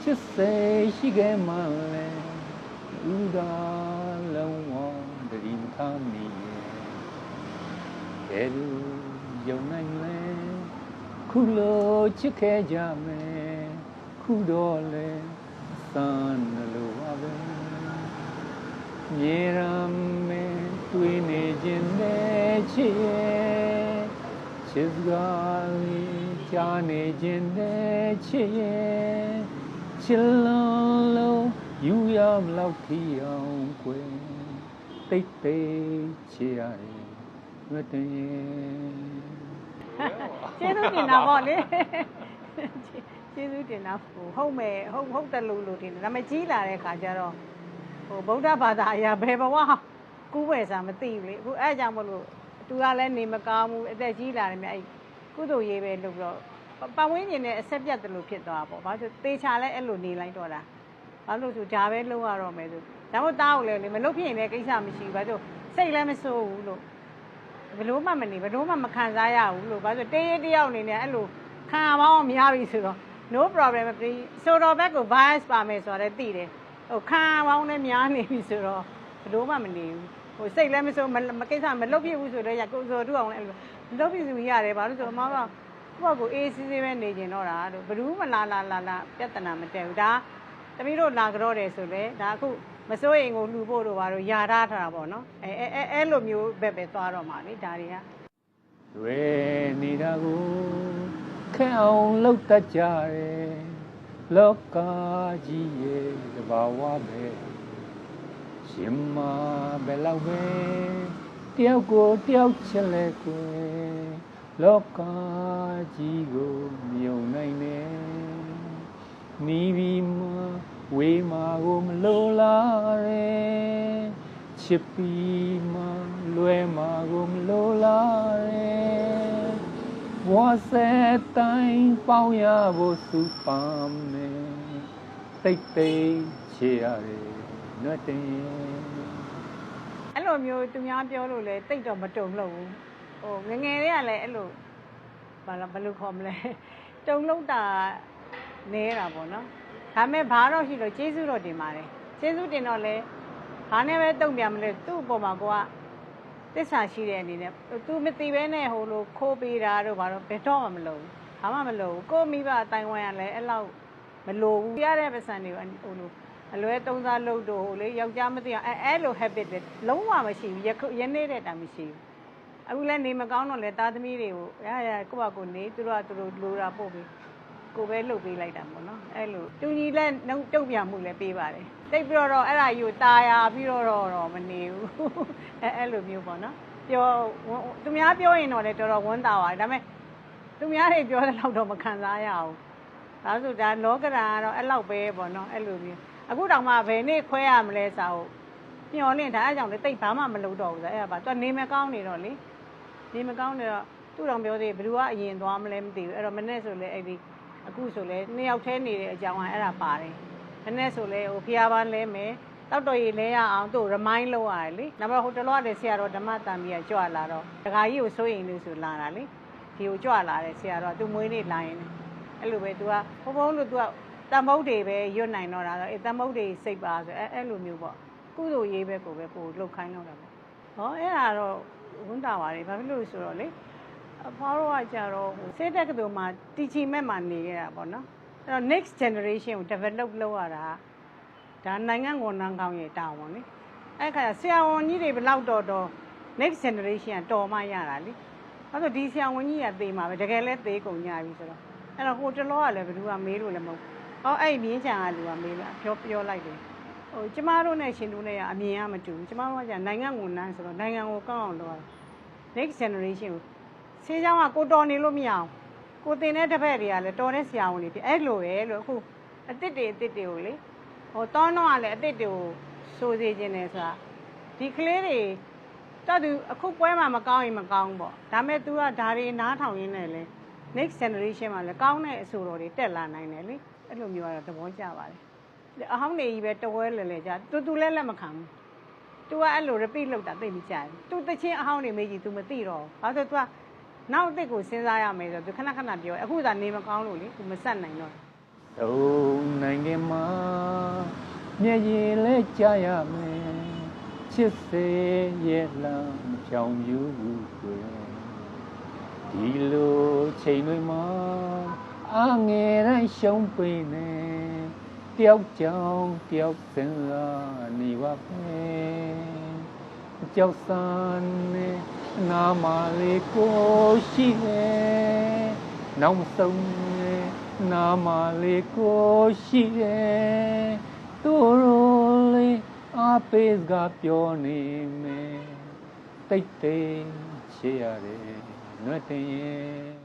ချစ်စေရှိခဲ့မှလဲဥဒါလုံးဝတတိမထားမိရဲ့ဘယ်လိုယုံနိုင်လဲခုလိုချစ်ခဲ့ကြမယ်ခုတော့လဲစမ်းလို့ပါပဲမြေရမဲတွေ့နေခြင်းနဲ့ချစ်ရဲ့ချစ်စကားလေးကြားနေခြင်းနဲ့ချစ်ရဲ့ချစ်လုံးလုံးယူရမလို့ထီအောင်ကွယ်တိတ်တိတ်ချစ်ရတယ်မတည်ကျေးဇူးတင်တာပေါ့လေကျေးဇူးတင်တာဟုတ်မယ်ဟုတ်တယ်လို့တင်တယ်ဒါပေမဲ့ကြီးလာတဲ့ခါကျတော့ဗုဒ္ဓဘာသာအရာဘယ်ဘဝကူးဝယ်စားမသိဘူးလေအခုအဲ့ကြောင့်မလို့သူကလည်းနေမကောင်းဘူးအသက်ကြီးလာတယ်မြတ်အဲ့ကုသိုလ်ရေးပဲလုပ်တော့ပတ်ဝန်းကျင်နဲ့အဆက်ပြတ်တယ်လို့ဖြစ်သွားပေါ့ဘာလို့သေချာလဲအဲ့လိုနေလိုက်တော့တာဘာလို့ဆိုဒါပဲလုပ်ရတော့မယ်ဆိုဒါမို့တားကိုလည်းမလုပ်ဖြစ်ရင်လည်းကိစ္စမရှိဘူးဘာလို့စိတ်လည်းမဆိုးဘူးလို့ဘယ်လို့မှမနေဘယ်လို့မှမခံစားရဘူးလို့ဘာလို့တေးရတယောက်အနေနဲ့အဲ့လိုခံရပေါင်းများပြီဆိုတော့ no problem ဆိုတော့ဘက်ကို bias ပါမယ်ဆိုတော့သိတယ်ခံရပေါင်းလည်းများနေပြီဆိုတော့ဘယ်လို့မှမနေဘူးစိတ်လည်းမဆိုးမကိစ္စမလုပ်ဖြစ်ဘူးဆိုတော့ကိုယ်စောတူအောင်လည်းအဲ့လိုလုပ်ဖြစ်စုရတယ်ဘာလို့ဆိုတော့အမေကကိုယ့်ကိုအေးစစ်စစ်ပဲနေကျင်တော့တာလို့ဘယ်သူမှလာပြဿနာမတက်ဘူးဒါသမီးတို့လာကြတော့တယ်ဆိုလေဒါအခုမစိုးရင်ကိုလှူဖို့တို့ဘာလို့ယာထားတာပေါ့နော်အဲ့လိုမျိုးပဲသွားတော့မှာလေဒါတွေကရွယ်နေတာကိုခဲအောင်လောက်တတ်ကြတယ်လောကကြီးရဲ့တဘာဝပဲရှင်မဘယ်လောက်ပဲတယောက်ကိုတယောက်ချစ်လဲကွယ်လောကကြီးကိုမြုံနိုင်နေနီးပြီးမှဝေးမှာကိုမလိုလားရဲ့ချစ်ပြီးမှလွယ်မှာကိုမလိုလားရဲ့ဘဝဆက်တိုင်းပေါင်းရဖို့စုပမ်းမယ်တိတ်တိတ်ချေရတယ်နှွတ်တင်အဲ့လိုမျိုးသူများပြောလို့လဲတိတ်တော့မတုံလို့ဘူးငယ်လေးကလည်းအဲ့လိုဘာလို့ခေါ်မလဲတုံလုံးတာနေတာပေါ့နော်ဒါမဲ့ဘာတော့ရှိတော့ကျေးဇူးတော့တင်ပါတယ်ကျေးဇူးတင်တော့လဲဘာနဲ့ပဲတုံပြန်မလဲသူ့အပေါ်မှာကိုကသစ္စာရှိတဲ့အနေနဲ့သူမသိပဲနဲ့ဟိုလိုခိုးပေးတာတို့ဘာလို့ဘယ်တော့မှမလုပ်ဘူးဘာမှမလုပ်ဘူးကိုမိဘအတိုင်းဝိုင်းရလဲအဲ့လောက်မလိုဘူးရတဲ့ပစံတွေဟိုလိုအလွဲသုံးစားလုပ်တော့ဟိုလေယောက်ျားမသိအောင်အဲ့လို habit တွေလုံးဝမရှိဘူးရနေတဲ့တာမရှိဘူးအခုလဲနေမကောင်းတော့လဲသားသမီးတွေကိုရကိုယ့်ဘာကိုနေသူတို့လိုတာပို့ပြီးကိုပဲလှုပ်ပေးလိုက်တာပေါ့နော်အဲ့လိုတူညီလဲတုတ်ပြန်မှုလဲပေးပါတယ်တိတ်ပြီးတော့အဲ့ဒါယူตาရပြီးတော့မနေဘူးအဲ့လိုမျိုးပေါ့နော်ပြောသူများပြောရင်တော့လဲတော်တော်ဝမ်းသာပါတယ်ဒါပေမဲ့သူများတွေပြောတဲ့လောက်တော့မခံစားရဘူးဒါဆိုဒါလောကဓာတ်ကတော့အဲ့လောက်ပဲပေါ့နော်အဲ့လိုမျိုးအခုတောင်မှဘယ်နေ့ခွဲရမလဲစာဟုတ်ညှော်လင့်ဒါအဲ့ကြောင့်လေတိတ်ဘာမှမလုပ်တော့ဘူးဆိုအဲ့ဒါပါသူကနေမကောင်းနေတော့လေနေမကောင်းနေတော့သူ့တော်ပြောသေးဘယ်သူကအရင်သွားမလဲမသိဘူးအဲ့တော့မနေ့ဆိုလေအဲ့ဒီအခုဆိုလဲနှစ်ယောက်ထဲနေတဲ့အကြောင်းအဲ့ဒါပါတယ်မနေ့ဆိုလဲဟိုဖျားပန်းလဲမယ်တောက်တော်ရည်လဲရအောင်သူ့ remind လုပ်ရတယ်လေနောက်တော့ဟိုတလောတဲ့ဆရာတော်ဓမ္မတန်ကြီးကကြွလာတော့ဒကာကြီးကိုစိုးရင်လို့ဆိုလာတာလေဒီကိုကြွလာတယ်ဆရာတော်သူမွေးနေ့လာရင်အဲ့လိုပဲသူကဘုံလို့သူကတန်မုတ်တွေပဲရွတ်နိုင်တော့တာဆိုတန်မုတ်တွေစိတ်ပါဆိုအဲ့လိုမျိုးပေါ့ကုသိုလ်ရေးပဲကိုပဲပို့လှုပ်ခိုင်းတော့တာပေါ့ဟောအဲ့ဒါတော့ဝန်တာပါတယ်ဘာဖြစ်လို့ဆိုတော့လေအဖွားတော့ကကြတော့စေတက်ကတူမှာတီချီမဲ့မှာနေရတာပေါ့နော်အဲ့တော့ next generation ကို develop လုပ်ရတာဒါနိုင်ငံဝန်ထမ်းကောင်းရဲ့တာဝန်လေအဲ့ခါဆရာဝန်ကြီးတွေဘယ်လောက်တော့ next generation ကတော်မှရတာလေဘာလို့ဒီဆရာဝန်ကြီးကသေမှာပဲတကယ်လဲသေကုန်ကြပြီဆိုတော့အဲ့တော့ဟိုတလောကလည်းဘယ်သူကမေးလို့လည်းမဟုတ်ဟောအဲ့မြင်းချံကလူကမေးလို့ပြောလိုက်တယ်ဟိုကျမတို့နဲ့ရှင်တို့နဲ့ကအမြင်ကမတူဘူးကျမတို့ကじゃနိုင်ငံဝန်ထမ်းဆိုတော့နိုင်ငံကိုကောင်းအောင်လုပ်ရတာ next generation ကိုဆေးကြောင်းကကိုတော်နေလို့မရအောင်ကိုတင်တဲ့တစ်ဖက်တွေကလည်းတော်တဲ့ဆရာဝန်တွေဖြစ်အဲ့လိုပဲလို့အခုအစ်စ်တွေကိုလေဟိုတောင်းတော့ကလည်းအစ်စ်တွေကိုစိုးစေခြင်းနဲ့ဆိုတာဒီကလေးတွေတော်သူအခုပွဲမှာမကောင်းရင်မကောင်းပေါ့ဒါမဲ့ तू ကဒါတွေနားထောင်ရင်းနဲ့လေ next generation မှာလည်းကောင်းတဲ့အဆိုတော်တွေတက်လာနိုင်တယ်လေအဲ့လိုမျိုးကတော့သဘောကျပါတယ်အဟောင်းနေကြီးပဲတဝဲလဲကြတူလဲလက်မခံဘူး तू ကအဲ့လို repeat လုပ်တာသိမကြဘူး तू တချင်းအဟောင်းနေမေးကြည့် तू မသိတော့ဘာလို့ तू ကနောက်အစ်စ်ကိုစဉ်းစားရမယ်ဆို तू ခဏပြောအခုသာနေမကောင်းလို့လေ तू မဆက်နိုင်တော့တုံ နိုင်ခင်မှာမျက်ရည်လဲကြရမယ်ချစ်စေရဲ့လမ်းမဖြောင်ယူွယ်ဒီလိုချိန်တွေမှာအငယ်တိုင်းရှုံးပိနေတယောက်ကြောင်တယောက်စင်လာနေပါပဲကြောက်စမ်းနဲ့နာမလေးကိုရှိတယ်နောက်မဆုံးနဲ့နာမလေးကိုရှိတယ်သူတို့လေးအပေးကပြောနေမယ်တိတ်တိတ်ချေရတယ်နှွတ်တင်ရဲ့